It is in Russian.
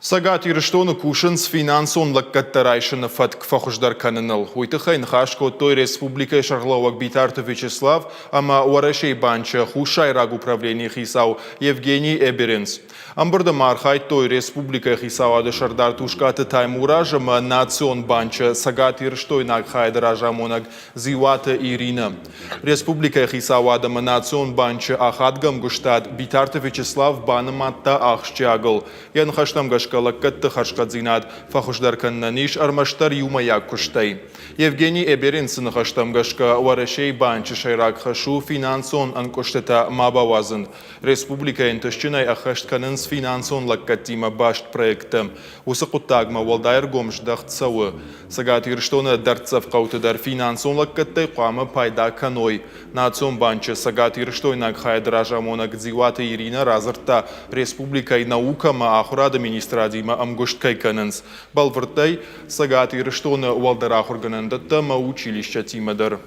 Сагат ирштоны кушынс финансон лаккаттарайшыны фатк фахуждар каныныл. Уйтыхайн хашко той республика шарлауак битарты Вячеслав, ама уарашей банча хушайраг управление хисау Евгений Эберинс. Амбырды мархай той республика хисауады шардар тушкаты таймуражама национ банча сагат ирштой нагхайдаражамонаг зивата Ирина. Республика хисауадама национ банча ахадгам гуштад битарты Вячеслав банаматта ахшчагл. Ян хаштам Лаккатты хашкадзинад фахушдар каннаниш армаштар юмаяк куштай. Евгений Эберинсын хаштамгашка уарашей банчы шайрак хашу финансон анкоштета мабавазын. Республика энтышчинай ахаштканынс финансон лаккатима башт проектым. Усы куттагма валдайр гомждахт сауы. Сагат ирштоны дартцав каутыдар финансон лаккаттай қамы пайда каной. Национ банчы сагат ирштойнак хайдражамонак дзивата Ирина разырта республикай наукама ахурада министра Дима Амгошткай кананс. Балвартай сагат ирштоны уалдарах органандатта ма училища тимадар.